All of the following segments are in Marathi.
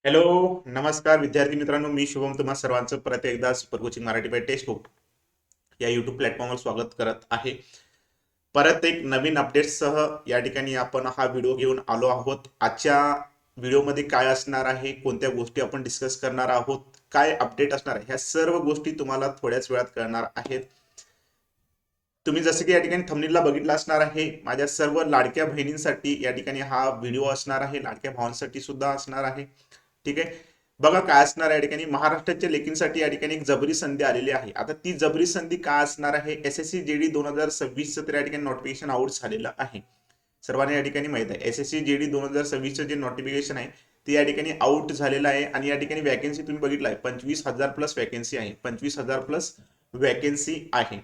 हॅलो. नमस्कार विद्यार्थी मित्रांनो, मी शुभम तुम्हा सर्वांचं परत एकदा super coaching Marathi by textbook या युट्यूब प्लॅटफॉर्मवर स्वागत करत आहे. परत एक नवीन अपडेट्ससह या ठिकाणी आपण हा व्हिडिओ घेऊन आलो आहोत. आजच्या व्हिडिओमध्ये काय असणार आहे, कोणत्या गोष्टी आपण डिस्कस करणार आहोत, काय अपडेट असणार आहे, ह्या सर्व गोष्टी तुम्हाला थोड्याच वेळात कळणार आहेत. तुम्ही जसं की या ठिकाणी थंबनेलला बघितलं असणार आहे, माझ्या सर्व लाडक्या बहिणींसाठी या ठिकाणी हा व्हिडिओ असणार आहे, लाडक्या भावांसाठी सुद्धा असणार आहे. ठीक आहे. बघा काय असणार या ठिकाणी, महाराष्ट्राच्या लेखींसाठी या ठिकाणी एक जबरी संधी आलेली आहे. आता ती जबरी संधी काय असणार आहे, एसएससी जीडी 2026 तर या ठिकाणी नोटिफिकेशन आउट झालेलं आहे. सर्वांना या ठिकाणी माहित आहे एसएससी जीडी 2026 जे नोटिफिकेशन आहे ते या ठिकाणी आउट झालेलं आहे. आणि या ठिकाणी वॅकन्सी तुम्ही बघितलं आहे 25,000 प्लस वॅकन्सी आहे. 25,000 प्लस वॅकन्सी आहे.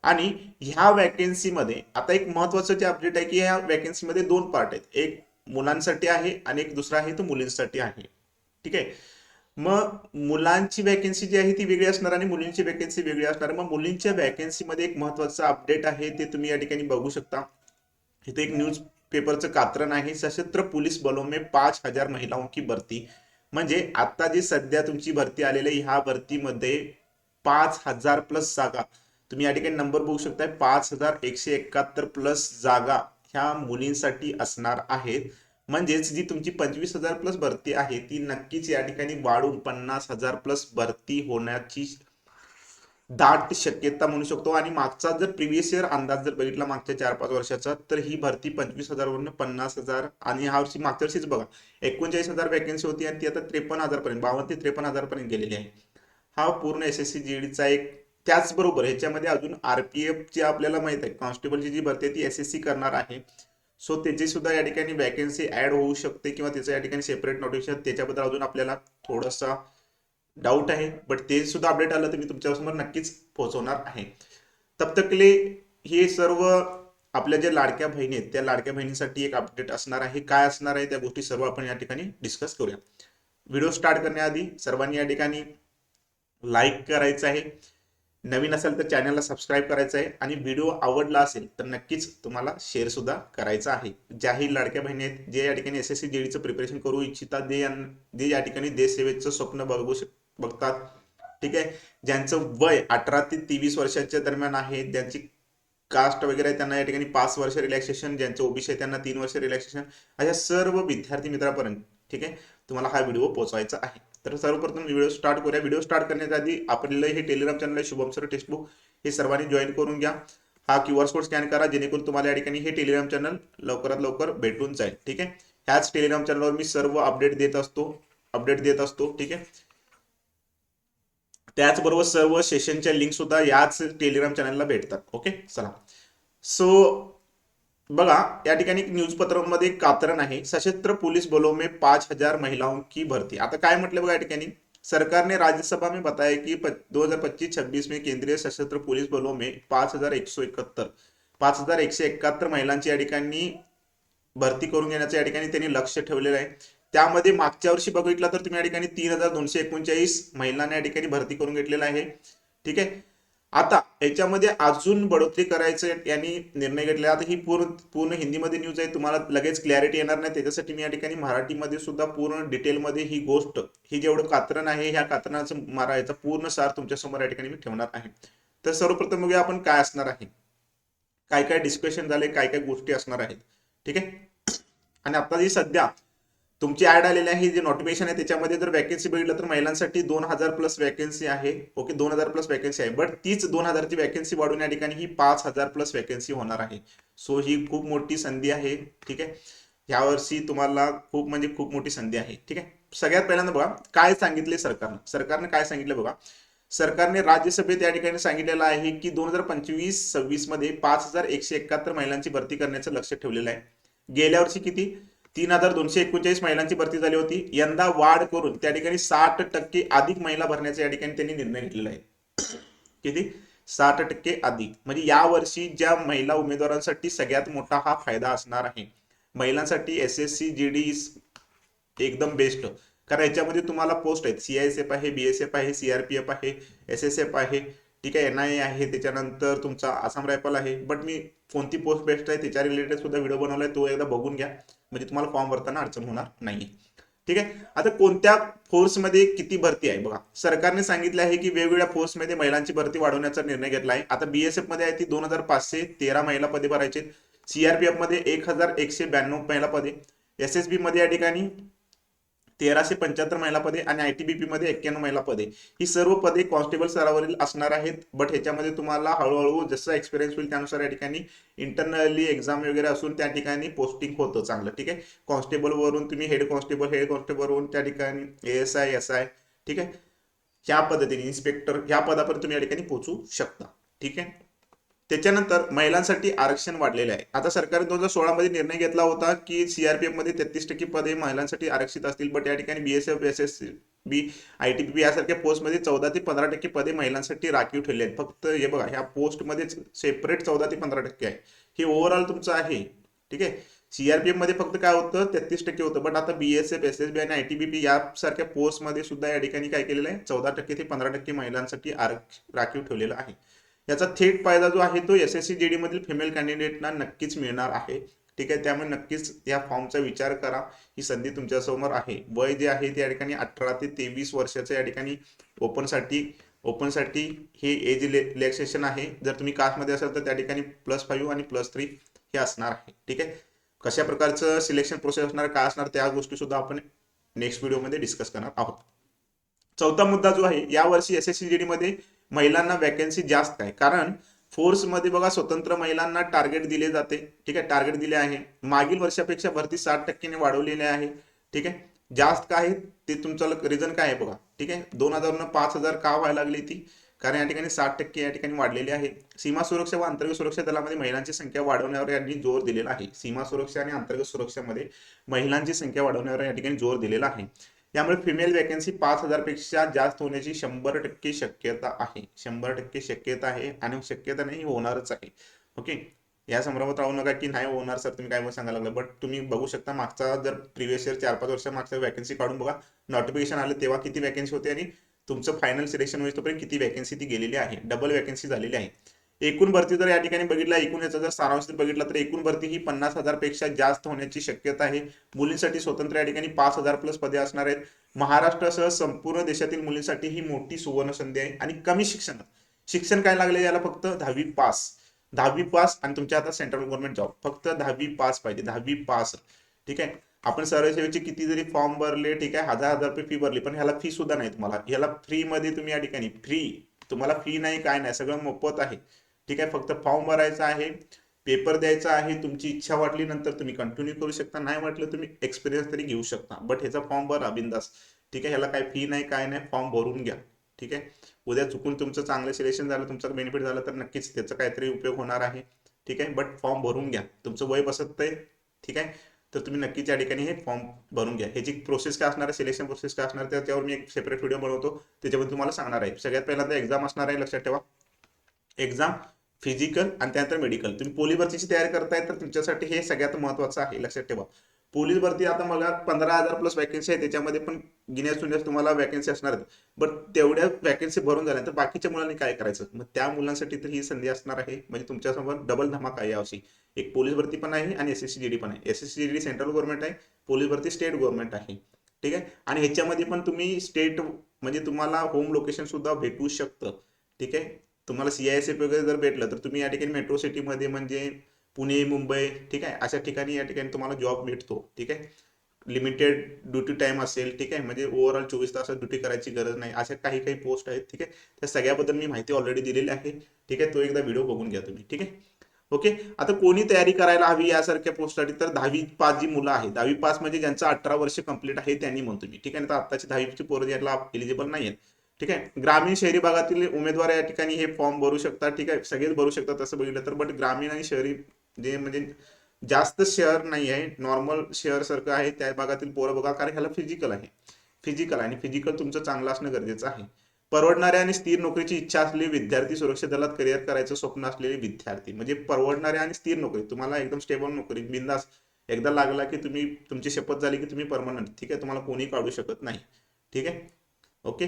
आणि ह्या वॅकन्सीमध्ये आता एक महत्वाचं जे अपडेट आहे की ह्या वॅकन्सीमध्ये दोन पार्ट आहेत, एक मुलांसाठी आहे आणि एक दुसरा आहे तो मुलींसाठी आहे. ठीक आहे. मग मुलांची वॅकन्सी जी आहे ती वेगळी असणार आणि मुलींची वॅकन्सी वेगळी असणार. मग मुलींच्या वॅकन्सीमध्ये एक महत्वाचं अपडेट आहे ते तुम्ही या ठिकाणी बघू शकता. इथे एक न्यूज पेपरचं कात्रण आहे, सशस्त्र पोलीस बलों में 5,000 महिलाओं की भरती. म्हणजे आता जी सध्या तुमची भरती आलेली आहे ह्या भरतीमध्ये 5,000 प्लस जागा तुम्ही या ठिकाणी नंबर बघू शकताय, 5,171 प्लस जागा ह्या मुलींसाठी असणार आहेत. म्हणजेच जी तुमची 25,000 प्लस भरती आहे ती नक्कीच या ठिकाणी वाढून 50,000 प्लस भरती होण्याची दाट शक्यता म्हणू शकतो. आणि मागचा जर प्रिव्हियस इयर अंदाज जर बघितला मागच्या 4-5 वर्षाचा, तर ही भरती 25,000 वरून 50,000 आणि ह्या वर्षी मागच्या वर्षीच बघा 39,000 वॅकन्सी होती आणि ती आता 53,000 पर्यंत 52 ते 53,000 पर्यंत गेलेली आहे. हा पूर्ण एसएससी जीडीचा एक. त्याचबरोबर ह्याच्यामध्ये अजून आरपीएफ ची आपल्याला माहित आहे कॉन्स्टेबलची जी भरती आहे ती एसएससी करणार आहे. सो त्याची सुद्धा या ठिकाणी वॅकन्सी ऍड होऊ शकते किंवा त्याचं या ठिकाणी सेपरेट नोटिफिकेशन त्याच्याबद्दल अजून आपल्याला थोडासा डाऊट आहे. बट ते सुद्धा अपडेट आलं तर मी तुमच्यासमोर नक्कीच पोहोचवणार आहे. तब तकले हे सर्व आपल्या ज्या लाडक्या बहिणी आहेत त्या लाडक्या बहिणींसाठी एक अपडेट असणार आहे. काय असणार आहे त्या गोष्टी सर्व आपण या ठिकाणी डिस्कस करूया. व्हिडिओ स्टार्ट करण्याआधी सर्वांनी या ठिकाणी लाईक करायचं आहे, नवीन असेल तर चॅनलला सबस्क्राईब करायचं आहे आणि व्हिडिओ आवडला असेल तर नक्कीच तुम्हाला शेअर सुद्धा करायचा आहे. ज्याही लाडक्या बहिणी आहेत जे या ठिकाणी एसएससी जीडीचं प्रिपरेशन करू इच्छितात, जे या ठिकाणी देश सेवेचं स्वप्न बघतात. ठीक आहे. ज्यांचं वय 18 ते 23 वर्षाच्या दरम्यान आहे, ज्यांची कास्ट वगैरे आहे त्यांना या ठिकाणी 5 वर्ष रिलॅक्सेशन, ज्यांचं ओबीसी आहे त्यांना 3 वर्ष रिलॅक्सेशन, अशा सर्व विद्यार्थी मित्रांपर्यंत ठीक आहे तुम्हाला हा व्हिडिओ पोहोचवायचा आहे. तर सर्वप्रथम व्हिडिओ स्टार्ट करूया. व्हिडिओ स्टार्ट करण्याच्या आधी आपल्याला हे टेलिग्राम चॅनल आहे शुभम सर टेक्स्टबुक, हे सर्वांनी जॉईन करून घ्या. हा क्यूआर कोड स्कॅन करा जेणेकरून तुम्हाला या ठिकाणी हे टेलिग्राम चॅनल लवकरात लवकर भेटून जाईल. ठीक आहे. ह्याच टेलिग्राम चॅनलवर मी सर्व अपडेट देत असतो. ठीक आहे. त्याचबरोबर सर्व सेशनच्या लिंक सुद्धा याच टेलिग्राम चॅनलला भेटतात. ओके चला. सो बघा या ठिकाणी न्यूज पत्रामध्ये एक कात्रण आहे, सशस्त्र पोलीस बलों में 5,000 महिलाओं की भर्ती. आता काय म्हटलं बघा या ठिकाणी, सरकार ने राज्यसभा में बताया कि 2025-26 में केंद्रीय सशस्त्र पोलीस बलों में 5,171 महिलांची या ठिकाणी भरती करून घेण्याचं या ठिकाणी त्यांनी लक्ष ठेवलेलं आहे. त्यामध्ये मागच्या वर्षी बघितलं तर तुम्ही या ठिकाणी 3,239 महिलांना या ठिकाणी भरती करून घेतलेला आहे. ठीक आहे. आता याच्यामध्ये अजून बढोतरी करायचं यांनी निर्णय घेतला. आता ही पूर्ण हिंदीमध्ये न्यूज आहे, तुम्हाला लगेच क्लॅरिटी येणार नाही, त्याच्यासाठी मी या ठिकाणी मराठीमध्ये सुद्धा पूर्ण डिटेलमध्ये ही गोष्ट, ही जेवढं कात्रण आहे ह्या कात्रणाचं मारायचा पूर्ण सार तुमच्या समोर या ठिकाणी मी ठेवणार आहे. तर सर्वप्रथम बघूया आपण काय असणार आहे, काय काय डिस्कशन झाले, काय काय गोष्टी असणार आहेत. ठीक आहे. आणि आता जी सध्या तुमची ऍड आलेली आहे जे नोटिफिकेशन आहे त्याच्यामध्ये जर वॅकन्सी बघितलं तर महिलांसाठी 2,000 प्लस वॅकन्सी आहे. ओके 2,000 प्लस वॅकन्सी आहे. बट तीच 2,000 ची वॅकन्सी वाढून या ठिकाणी ही 5,000 प्लस वॅकन्सी होणार आहे. सो ही खूप मोठी संधी आहे. ठीक आहे. यावर्षी तुम्हाला खूप म्हणजे खूप मोठी संधी आहे. ठीक आहे. सगळ्यात पहिल्यांदा बघा काय सांगितले सरकारने काय सांगितलं बघा. सरकारने राज्यसभेत या ठिकाणी सांगितलेलं आहे की 2025-26 मध्ये 5,171 महिलांची भरती करण्याचं लक्ष ठेवलेलं आहे. गेल्या वर्षी किती 3,239 महिलांची भरती झाली होती. यंदा वाढ करून त्या ठिकाणी 60% अधिक महिला भरण्याचा या ठिकाणी त्यांनी निर्णय घेतलेला आहे. किती 60% अधिक. म्हणजे या वर्षी ज्या महिला उमेदवारांसाठी सगळ्यात मोठा हा फायदा असणार आहे. महिलांसाठी एसएससी जीडी एकदम बेस्ट, कारण याच्यामध्ये तुम्हाला पोस्ट आहेत, सीआयएसएफ आहे, बीएसएफ आहे, सीआरपीएफ आहे, एसएसएफ आहे. ठीक आहे. एनआयए आहे, त्याच्यानंतर तुमचा आसाम रायफल आहे. बट मी कोणती पोस्ट बेस्ट आहे त्याच्या रिलेटेड सुद्धा व्हिडिओ बनवलाय, तो एकदा बघून घ्या म्हणजे तुम्हाला फॉर्म भरताना अडचण होणार नाही. ठीक आहे. आता कोणत्या फोर्समध्ये किती भरती आहे बघा, सरकारने सांगितले आहे की वेगवेगळ्या फोर्समध्ये महिलांची भरती वाढवण्याचा निर्णय घेतला आहे. आता बीएसएफ मध्ये आहे ती 2513 महिला पदे भरायचे, सीआरपीएफ मध्ये 1192 महिला पदे, एसएसबी मध्ये या ठिकाणी 1375 महिला पदे आणि आयटीबीपी मध्ये 91 महिला पदे. ही सर्व पदे कॉन्स्टेबल स्तरावरील असणार आहेत. बट ह्याच्यामध्ये तुम्हाला हळूहळू जसं एक्सपिरियन्स होईल त्यानुसार या ठिकाणी इंटरनली एक्झाम वगैरे असून त्या ठिकाणी पोस्टिंग होतं चांगलं. ठीक आहे. कॉन्स्टेबल वरून तुम्ही हेड कॉन्स्टेबल वरून त्या ठिकाणी एएसआय एसआय, ठीक आहे, ह्या पद्धतीने इन्स्पेक्टर ह्या पदापर्यंत तुम्ही या ठिकाणी पोहोचू शकता. ठीक आहे. त्याच्यानंतर महिलांसाठी आरक्षण वाढलेले आहे. आता सरकारने 2016 मध्ये निर्णय घेतला होता की सीआरपीएफ मध्ये 33% पदे महिलांसाठी आरक्षित असतील. बट या ठिकाणी बीएसएफ एसएसबी आयटीबीपी यासारख्या पोस्टमध्ये 14 ते 15% पदे महिलांसाठी राखीव ठेवली आहेत. फक्त हे बघा ह्या पोस्टमध्ये सेपरेट 14 ते 15% आहे. हे ओव्हरऑल तुमचं आहे. ठीक आहे. सीआरपीएफ मध्ये फक्त काय होतं 33% होतं. बट आता बीएसएफ एसएसबी आणि आयटीबीपी यासारख्या पोस्टमध्ये सुद्धा या ठिकाणी काय केलेलं आहे 14% ते 15% महिलांसाठी राखीव ठेवलेलं आहे. याचा थेट फायदा जो आहे तो एसएससी जीडी मधील फिमेल कॅन्डिडेटना नक्कीच मिळणार आहे. ठीक आहे. त्यामुळे नक्कीच या फॉर्मचा विचार करा. ही संधी तुमच्यासमोर आहे. वय जे आहे ते या ठिकाणी 18 ते 23 वर्षाचं या ठिकाणी ओपनसाठी हे एज रिलॅक्सेशन आहे. जर तुम्ही कास्टमध्ये असाल तर त्या ठिकाणी +5 आणि +3 हे असणार आहे. ठीक आहे. कशा प्रकारचं सिलेक्शन प्रोसेस असणार काय असणार त्या गोष्टी सुद्धा आपण नेक्स्ट व्हिडिओमध्ये डिस्कस करणार आहोत. चौथा मुद्दा जो आहे, यावर्षी एसएससी जीडी मध्ये महिलांना वॅकन्सी जास्त आहे. कारण फोर्समध्ये बघा स्वतंत्र महिलांना टार्गेट दिले जाते. ठीक आहे. टार्गेट दिले आहे. मागील वर्षापेक्षा भरती 60% वाढवलेली आहे. ठीक आहे. जास्त काय आहे ते तुमचं रिझन काय आहे बघा. ठीक आहे. 2000 5000 का व्हायला लागली ती, कारण या ठिकाणी 60% या ठिकाणी वाढलेली आहे. सीमा सुरक्षा व अंतर्गत सुरक्षा दलामध्ये महिलांची संख्या वाढवण्यावर यांनी जोर दिलेला आहे. सीमा सुरक्षा आणि अंतर्गत सुरक्षामध्ये महिलांची संख्या वाढवण्यावर या ठिकाणी जोर दिलेला आहे. त्यामुळे फिमेल वॅकन्सी 5000 पेक्षा जास्त होण्याची 100% शक्यता आहे. 100% शक्यता आहे आणि शक्यता नाही होणारच आहे. ओके. या संभ्रमात राहू नका की नाही होणार सर तुम्ही काय सांगायला लागलं. बट तुम्ही बघू शकता मागचा जर प्रिव्हियस इयर 4-5 वर्ष मागच्या वॅकन्सी काढून बघा, नोटिफिकेशन आले तेव्हा किती वॅकन्सी होते आणि तुमचं फायनल सिलेक्शन होईल तोपर्यंत किती वॅकन्सी ती गेलेली आहे. डबल वॅकन्सी झालेली आहे. एकूण भरती जर या ठिकाणी बघितला, एकूण याचा जर सारांश बघितला तर एकूण भरती ही 50,000 पेक्षा जास्त होण्याची शक्यता आहे. मुलींसाठी स्वतंत्र या ठिकाणी 5,000+ पदे असणार आहेत. महाराष्ट्रासह संपूर्ण देशातील मुलींसाठी ही मोठी सुवर्ण संधी आहे. आणि कमी शिक्षण काय लागले याला, फक्त 10वी पास आणि तुमच्या हातात सेंट्रल गव्हर्नमेंट जॉब. फक्त 10वी पास पाहिजे, 10वी पास. ठीक आहे. आपण सर्वसेवेचे किती जरी फॉर्म भरले, ठीक आहे, 1000 रुपये फी भरली, पण ह्याला फी सुद्धा नाही तुम्हाला. ह्याला फ्री मध्ये तुम्ही या ठिकाणी तुम्हाला फी नाही काय नाही, सगळं मोफत आहे. ठीक आहे. फक्त फॉर्म भरायचा आहे, पेपर द्यायचा आहे. तुमची इच्छा वाटली नंतर तुम्ही कंटिन्यू करू शकता, नाही वाटलं तुम्ही एक्सपिरियन्स तरी घेऊ शकता. बट ह्याचा फॉर्म भरा बिंदास. ठीक आहे. ह्याला काय फी नाही काय नाही, फॉर्म भरून घ्या. ठीक आहे. उद्या चुकून तुमचं चांगलं सिलेक्शन झालं, तुमचं बेनिफिट झालं तर नक्कीच त्याचा काहीतरी उपयोग होणार आहे. ठीक आहे. बट फॉर्म भरून घ्या. तुमचं वय बसत आहे, ठीक आहे, तर तुम्ही नक्कीच या ठिकाणी हे फॉर्म भरून घ्या. ह्याची प्रोसेस काय असणार आहे, सिलेक्शन प्रोसेस काय असणार आहे त्यावर मी एक सेपरेट व्हिडिओ बनवतो, त्याच्यामध्ये तुम्हाला सांगणार आहे. सगळ्यात पहिल्यांदा एक्झाम असणार आहे, लक्षात ठेवा. एक्झाम, फिजिकल आणि त्यानंतर मेडिकल. तुम्ही पोलीस भरतीची तयारी करताय तर तुमच्यासाठी हे सगळ्यात महत्त्वाचं आहे, लक्षात ठेवा. पोलीस भरती आता मला 15,000+ वॅकन्सी आहे, त्याच्यामध्ये पण गिन्यास चुन्यास तुम्हाला वॅकन्सी असणार आहेत. बट तेवढ्या वॅकन्सी भरून झाल्यानंतर बाकीच्या मुलांनी काय करायचं, मग त्या मुलांसाठी तर ही संधी असणार आहे. म्हणजे तुमच्यासमोर डबल धमाका आहे यावर्षी. एक पोलीस भरती पण आहे आणि एसएससी जीडी पण आहे. एसएससी जीडी सेंट्रल गव्हर्नमेंट आहे, पोलीस भरती स्टेट गव्हर्नमेंट आहे. ठीक आहे. आणि ह्याच्यामध्ये पण तुम्ही स्टेट म्हणजे तुम्हाला होम लोकेशन सुद्धा भेटू शकतं. ठीक आहे. तुम्हाला सीआयएसएफ वगैरे जर भेटलं तर तुम्ही या ठिकाणी मेट्रो सिटीमध्ये म्हणजे पुणे मुंबई, ठीक आहे, अशा ठिकाणी या ठिकाणी तुम्हाला जॉब भेटतो. ठीक आहे. लिमिटेड ड्युटी टाइम असेल. ठीक आहे. म्हणजे ओव्हरऑल 24 तास ड्युटी करायची गरज नाही, अशा काही काही पोस्ट आहेत. ठीक आहे. त्या सगळ्याबद्दल मी माहिती ऑलरेडी दिलेली आहे. ठीक आहे. तो एकदा व्हिडिओ बघून घ्या तुम्ही. ठीक आहे. ओके. आता कोणी तयारी करायला हवी यासारख्या पोस्टसाठी, तर 10वी पास जी मुलं आहेत, 10वी पास म्हणजे ज्यांचं 18 वर्ष कंप्लीट आहे त्यांनी म्हणतो मी. ठीक आहे. तर आत्ताची 10वीची पोरं याला एलिजिबल नाही आहेत. ठीक आहे. ग्रामीण शहरी भागातील उमेदवार या ठिकाणी हे फॉर्म भरू शकतात. ठीक आहे. सगळेच भरू शकतात तसं बघितलं तर. बट ग्रामीण आणि शहरी जे म्हणजे जास्त शहर नाही आहे, नॉर्मल शहर सारखं आहे त्या भागातील पोरं बघा, कारण ह्याला फिजिकल आहे. आणि फिजिकल तुमचं चांगलं असणं गरजेचं आहे. परवडणाऱ्या आणि स्थिर नोकरीची इच्छा असलेले विद्यार्थी, सुरक्षा दलात करिअर करायचं स्वप्न असलेले विद्यार्थी, म्हणजे परवडणाऱ्या आणि स्थिर नोकरी, तुम्हाला एकदम स्टेबल नोकरी बिंदास एकदा लागला की तुम्ही तुमची शपथ झाली की तुम्ही परमनंट. ठीक आहे. तुम्हाला कोणी काढू शकत नाही. ठीक आहे. ओके.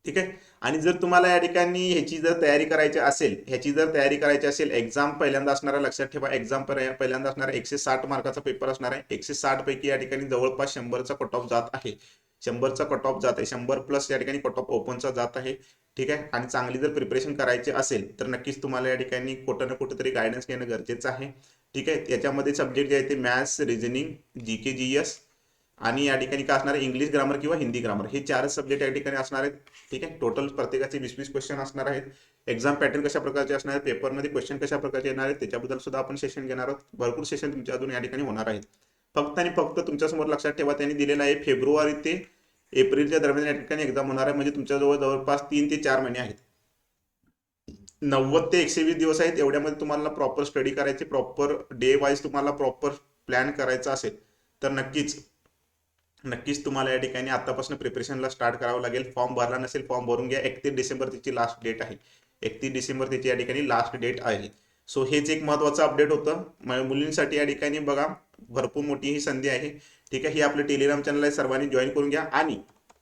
ठीक आहे. आणि जर तुम्हाला या ठिकाणी ह्याची जर तयारी करायची असेल एक्झाम पहिल्यांदा असणार आहे, लक्षात ठेवा एक्झाम पहिल्यांदा असणार आहे 160 मार्काचा पेपर असणार आहे. 160 पैकी या ठिकाणी जवळपास 100चा कट ऑफ जात आहे. 100चा कट ऑफ जात आहे, 100 प्लस या ठिकाणी कट ऑफ ओपनचा जात आहे. ठीक आहे. आणि चांगली जर प्रिपरेशन करायची असेल तर नक्कीच तुम्हाला या ठिकाणी कुठं ना कुठेतरी गायडन्स घेणं गरजेचं आहे. ठीक आहे. याच्यामध्ये सब्जेक्ट जे आहे ते मॅथ्स, रिझनिंग, जीके, जीएस आणि या ठिकाणी काय असणार आहे इंग्लिश ग्रामर किंवा हिंदी ग्रामर, हे चारच सब्जेक्ट या ठिकाणी असणार आहेत. ठीक आहे. टोटल प्रत्येकाचे 20-20 क्वेश्चन असणार आहेत. एक्झाम पॅटर्न कशा प्रकारचे असणार आहेत, पेपरमध्ये क्वेश्चन कशा प्रकारचे येणार आहेत त्याच्याबद्दल सुद्धा आपण सेशन घेणार आहोत. भरपूर सेशन तुमच्या अजून या ठिकाणी होणार आहेत. फक्त आणि फक्त तुमच्यासमोर लक्षात ठेवा त्यांनी दिलेलं आहे फेब्रुवारी ते एप्रिलच्या दरम्यान या ठिकाणी एक्झाम होणार आहे. म्हणजे तुमच्याजवळ जवळपास 3 ते 4 महिने आहेत. 90 ते 120 दिवस आहेत. एवढ्यामध्ये तुम्हाला प्रॉपर स्टडी करायचे, प्रॉपर डे वाईज तुम्हाला प्रॉपर प्लॅन करायचा असेल तर नक्कीच नक्कीच तुम्हाला या ठिकाणी आतापासून प्रिपरेशनला स्टार्ट करावं लागेल. फॉर्म भरला नसेल फॉर्म भरून घ्या. 31 डिसेंबर त्याची लास्ट डेट आहे. 31 डिसेंबर त्याची या ठिकाणी लास्ट डेट आहे. सो हेच एक महत्त्वाचं अपडेट होतं मुलींसाठी. या ठिकाणी बघा भरपूर मोठी ही संधी आहे. ठीक आहे. ही आपलं टेलिग्राम चॅनल आहे, सर्वांनी जॉईन करून घ्या.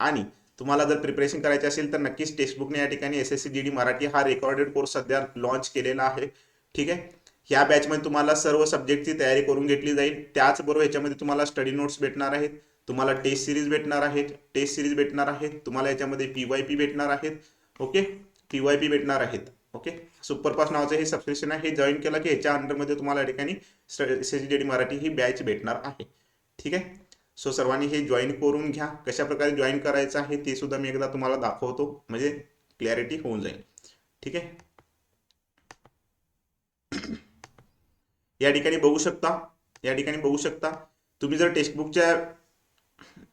आणि तुम्हाला जर प्रिपरेशन करायची असेल तर नक्कीच टेक्स्टबुकने या ठिकाणी SSC GD मराठी हा रेकॉर्डेड कोर्स सध्या लॉन्च केलेला आहे. ठीक आहे. ह्या बॅचमध्ये तुम्हाला सर्व सब्जेक्टची तयारी करून घेतली जाईल. त्याचबरोबर ह्याच्यामध्ये तुम्हाला स्टडी नोट्स भेटणार आहेत, तुम्हाला टेस्ट सिरीज भेटणार आहेत, तुम्हाला याच्यामध्ये PYP भेटणार आहेत. ओके, PYP भेटणार आहेत. ओके, सुपरफास्ट नावाचं हे सबस्क्रिप्शन आहे. हे जॉईन केलं की ह्याच्या अंडरमध्ये तुम्हाला या ठिकाणी SSC GD मराठी ही बॅच भेटणार आहे. ठीक आहे. सो सर्वांनी हे जॉईन करून घ्या. कशा प्रकारे जॉईन करायचं आहे ते सुद्धा मी एकदा तुम्हाला दाखवतो, म्हणजे क्लॅरिटी होऊन जाईल. ठीक आहे. या ठिकाणी बघू शकता तुम्ही जर टेक्स्टबुकच्या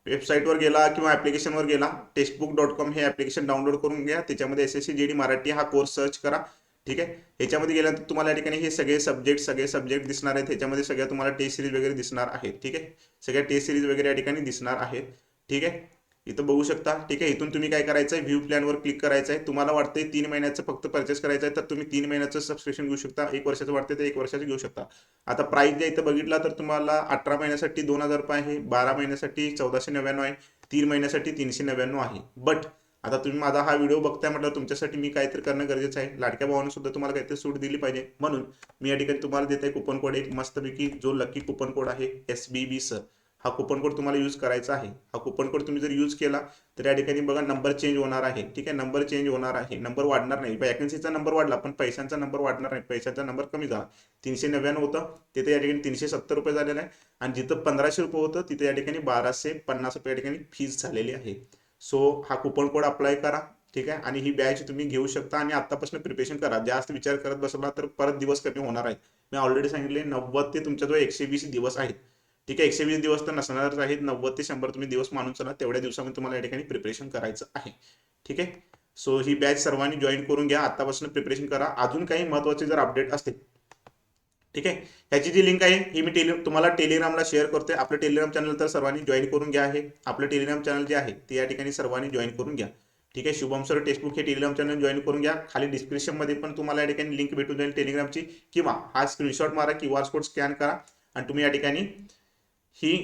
वेबसाईटवर गेला किंवा ॲप्लिकेशनवर गेला, textbook.com हे ॲप्लिकेशन डाउनलोड करून घ्या. त्याच्यामध्ये SSC GD मराठी हा कोर्स सर्च करा. ठीक आहे. ह्याच्यामध्ये गेल्यानंतर तुम्हाला या ठिकाणी हे सगळे सब्जेक्ट दिसणार आहेत. ह्याच्यामध्ये सगळ्या तुम्हाला टेस्ट सिरीज वगैरे दिसणार आहेत. ठीक आहे. सगळ्या टेस्ट सिरीज वगैरे या ठिकाणी दिसणार आहेत. ठीक आहे. इथं बघू शकता. ठीक आहे. इथून तुम्ही काय करायचं आहे, व्ह्यू प्लॅनवर क्लिक करायचं आहे. तुम्हाला वाटतंय 3 महिन्याचं फक्त परचेस करायचं आहे तर तुम्ही 3 महिन्याचं सबस्क्रिप्शन घेऊ शकता. 1 वर्षाचं वाटते तर 1 वर्षाचं घेऊ शकता. आता प्राइस जे इथं बघितला तर तुम्हाला 18 महिन्यासाठी 2000 रुपये आहे, 12 महिन्यासाठी 1499 आहे, 3 महिन्यासाठी 399 आहे. बट आता तुम्ही माझा हा व्हिडिओ बघताय म्हटलं तुमच्यासाठी मी काहीतरी करणं गरजेचं आहे. लाडक्या भावानं सुद्धा तुम्हाला काहीतरी सूट दिली पाहिजे, म्हणून मी या ठिकाणी तुम्हाला देत आहे कुपन कोड एक मस्तपैकी, जो लकी कुपन कोड आहे SBB सर. हा कुपन कोड तुम्हाला यूज करायचा आहे. हा कुपन कोड तुम्ही जर यूज केला तर या ठिकाणी बघा नंबर चेंज होणार आहे. ठीक आहे. नंबर चेंज होणार आहे, नंबर वाढणार नाही. वॅकन्सीचा नंबर वाढला पण पैशांचा नंबर वाढणार नाही. पैशाचा नंबर कमी झाला. 399 होतं तिथे या ठिकाणी 370 रुपये झालेलं आहे. आणि जिथं 1500 रुपये होतं तिथे या ठिकाणी 1250 रुपये या ठिकाणी फीस झालेली आहे. सो हा कुपन कोड अप्लाय करा. ठीक आहे. आणि ही बॅच तुम्ही घेऊ शकता आणि आतापासून प्रिपरेशन करा. जास्त विचार करत बसला तर परत दिवस कमी होणार आहेत. मी ऑलरेडी सांगितले 90 ते तुमच्याजवळ 120 दिवस आहेत. ठीक आहे. 120 दिवस तर नसणारच आहेत, 90 ते 100 तुम्ही दिवस मानून चला. तेवढ्या दिवसामध्ये तुम्हाला या ठिकाणी प्रिपरेशन करायचं आहे. ठीक आहे. सो ही बॅच सर्वांनी जॉईन करून घ्या. आतापासून प्रिपरेशन करा. अजून काही महत्त्वाचे जर अपडेट असतील, ठीक आहे, ह्याची जी लिंक आहे ही मी तुम्हाला टेलिग्रामला शेअर करतोय. आपलं टेलिग्राम चॅनल तर सर्वांनी जॉईन करून घ्या आहे. आपलं टेलिग्राम चॅनल जे आहे ते या ठिकाणी सर्वांनी जॉईन करून घ्या. ठीक आहे. शुभम सर टेक्स्टबुक हे टेलिग्राम चॅनल जॉईन करून घ्या. खाली डिस्क्रिप्शनमध्ये पण तुम्हाला या ठिकाणी लिंक भेटून जाईल टेलिग्रामची, किंवा हा स्क्रीनशॉट मारा, QR कोड स्कॅन करा आणि तुम्ही या ठिकाणी ही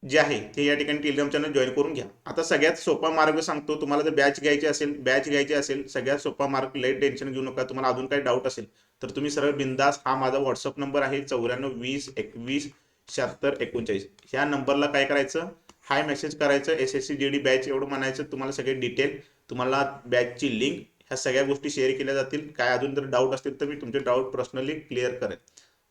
जे आहे ते या ठिकाणी टेलिग्राम चॅनल जॉईन करून घ्या. आता सगळ्यात सोपा मार्ग सांगतो तुम्हाला. जर बॅच घ्यायची असेल सगळ्यात सोपा मार्ग, लई टेन्शन घेऊ नका. तुम्हाला अजून काही डाऊट असेल तर तुम्ही सरळ बिंदास, हा माझा व्हॉट्सअप नंबर आहे 94 20 21 76 39, ह्या नंबरला काय करायचं, हाय मेसेज करायचं, SSC GD बॅच एवढं म्हणायचं. तुम्हाला सगळे डिटेल, तुम्हाला बॅचची लिंक, ह्या सगळ्या गोष्टी शेअर केल्या जातील. काय अजून जर डाऊट असतील तर मी तुमचे डाऊट पर्सनली क्लिअर करेन.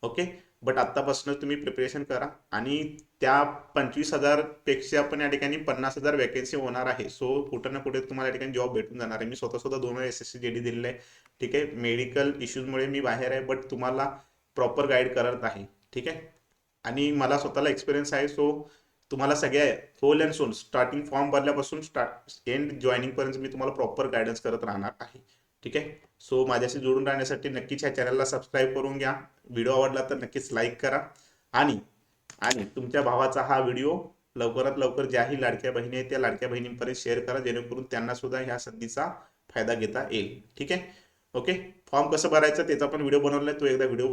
ओके. बट आत्तापासून तुम्ही प्रिपरेशन करा. आणि त्या 25,000 पेक्षा पण या ठिकाणी 50,000 वॅकन्सी होणार आहे. सो कुठं ना कुठे तुम्हाला या ठिकाणी जॉब भेटून जाणार आहे. मी स्वतः 2 वेळा SSC GD दिलेलं आहे. ठीक आहे. मेडिकल इश्यूजमुळे मी बाहेर आहे, बट तुम्हाला प्रॉपर गाईड करत आहे. ठीक आहे. आणि मला स्वतःला एक्सपिरियन्स आहे. सो तुम्हाला सगळ्या whole and soul, starting form भरल्यापासून एंड जॉईनिंगपर्यंत मी तुम्हाला प्रॉपर गायडन्स करत राहणार आहे. ठीक आहे. सो माझ्याशी जोडून राहण्यासाठी नक्कीच ह्या चॅनलला सबस्क्राईब करून घ्या. व्हिडिओ आवडला तर नक्कीच लाईक करा. आणि आणि तुमच्या भावाचा हा व्हिडिओ लवकरात लवकर ज्याही लाडक्या बहिणी आहेत त्या लाडक्या बहिणींपर्यंत शेअर करा, जेणेकरून त्यांना सुद्धा ह्या संधीचा फायदा घेता येईल. ठीक आहे. ओके. फॉर्म कसं भरायचं त्याचा पण व्हिडिओ बनवलाय, तो एकदा व्हिडिओ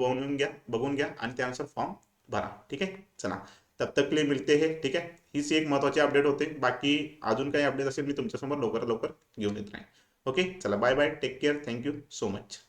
बघून घ्या आणि त्यानुसार फॉर्म भरा. ठीक आहे. चला, तब तक के लिए मिलते हैं. ठीक आहे. हीच एक महत्त्वाची अपडेट होते. बाकी अजून काही अपडेट असेल मी तुमच्यासमोर लवकरात लवकर घेऊन येत राहीन. ओके, चला bye bye, take care, thank you so much.